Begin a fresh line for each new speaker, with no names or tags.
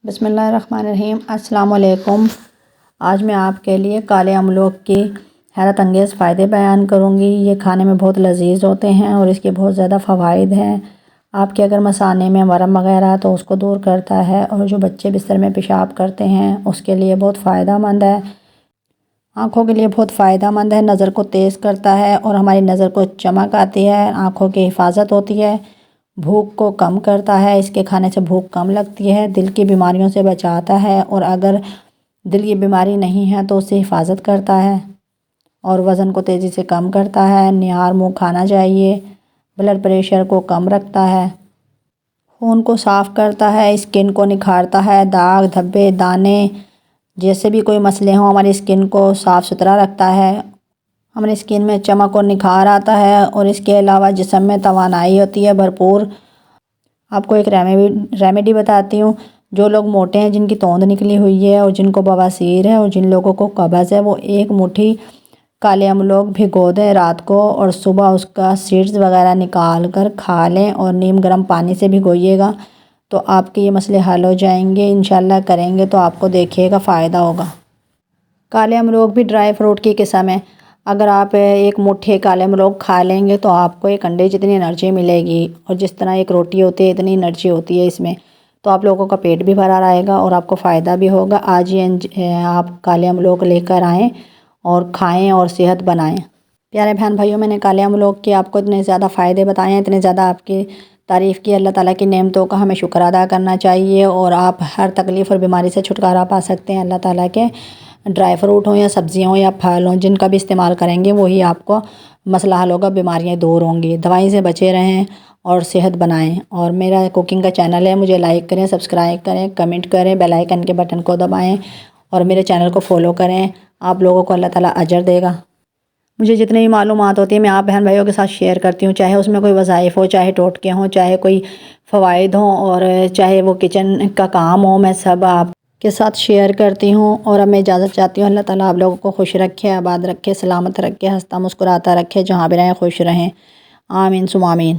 بسم اللہ الرحمن الرحیم۔ السلام علیکم۔ آج میں آپ کے لیے کالے املوک کی حیرت انگیز فائدے بیان کروں گی۔ یہ کھانے میں بہت لذیذ ہوتے ہیں اور اس کے بہت زیادہ فوائد ہیں۔ آپ کے اگر مثانے میں ورم وغیرہ تو اس کو دور کرتا ہے، اور جو بچے بستر میں پیشاب کرتے ہیں اس کے لیے بہت فائدہ مند ہے۔ آنکھوں کے لیے بہت فائدہ مند ہے، نظر کو تیز کرتا ہے اور ہماری نظر کو چمک آتی ہے، آنکھوں کی حفاظت ہوتی ہے، بھوک کو کم کرتا ہے، اس کے کھانے سے بھوک کم لگتی ہے، دل کی بیماریوں سے بچاتا ہے، اور اگر دل کی بیماری نہیں ہے تو اس سے حفاظت کرتا ہے، اور وزن کو تیزی سے کم کرتا ہے۔ نہار منہ کھانا چاہیے، بلڈ پریشر کو کم رکھتا ہے، خون کو صاف کرتا ہے، اسکن کو نکھارتا ہے، داغ دھبے دانے جیسے بھی کوئی مسئلے ہوں ہماری اسکن کو صاف ستھرا رکھتا ہے، ہماری اسکن میں چمک اور نکھار آتا ہے، اور اس کے علاوہ جسم میں توانائی ہوتی ہے بھرپور۔ آپ کو ایک ریمیڈی بتاتی ہوں۔ جو لوگ موٹے ہیں، جن کی توند نکلی ہوئی ہے، اور جن کو بواسیر ہے، اور جن لوگوں کو قبض ہے، وہ ایک مٹھی کالے املوک بھگو دیں رات کو، اور صبح اس کا سیڈز وغیرہ نکال کر کھا لیں، اور نیم گرم پانی سے بھگوئیے گا تو آپ کے یہ مسئلے حل ہو جائیں گے۔ انشاءاللہ کریں گے تو آپ کو دیکھیے گا فائدہ ہوگا۔ کالے املوک بھی ڈرائی فروٹ کی قسم ہے۔ اگر آپ ایک مٹھی کالے املوک کھا لیں گے تو آپ کو ایک انڈے جتنی انرجی ملے گی، اور جس طرح ایک روٹی ہوتی ہے اتنی انرجی ہوتی ہے اس میں، تو آپ لوگوں کا پیٹ بھی بھرا رہے گا اور آپ کو فائدہ بھی ہوگا۔ آج ہی آپ کالے املوک لے کر آئیں اور کھائیں اور صحت بنائیں۔ پیارے بہن بھائیوں، میں نے کالے املوک کے آپ کو اتنے زیادہ فائدے بتائے ہیں، اتنے زیادہ آپ کی تعریف کی۔ اللہ تعالیٰ کی نعمتوں کا ہمیں شکر ادا کرنا چاہیے، اور آپ ہر تکلیف اور بیماری سے چھٹکارا پا سکتے ہیں اللہ تعالیٰ کے۔ ڈرائی فروٹ ہوں یا سبزیاں ہوں یا پھل ہوں، جن کا بھی استعمال کریں گے وہی آپ کو مسئلہ حل ہوگا، بیماریاں دور ہوں گی۔ دوائی سے بچے رہیں اور صحت بنائیں۔ اور میرا کوکنگ کا چینل ہے، مجھے لائک کریں، سبسکرائب کریں، کمنٹ کریں، بیل آئیکن کے بٹن کو دبائیں، اور میرے چینل کو فالو کریں۔ آپ لوگوں کو اللہ تعالیٰ اجر دے گا۔ مجھے جتنی بھی معلومات ہوتی ہیں میں آپ بہن بھائیوں کے ساتھ شیئر کرتی ہوں، چاہے اس میں کوئی وظائف ہو، چاہے ٹوٹکے ہوں، چاہے کوئی فوائد ہوں، اور چاہے وہ کچن کا کام ہو، میں سب آپ کے ساتھ شیئر کرتی ہوں۔ اور اب میں اجازت چاہتی ہوں۔ اللہ تعالیٰ آپ لوگوں کو خوش رکھے، آباد رکھے، سلامت رکھے، ہنستا مسکراتا رکھے، جہاں بھی رہیں خوش رہیں۔ آمین ثم آمین۔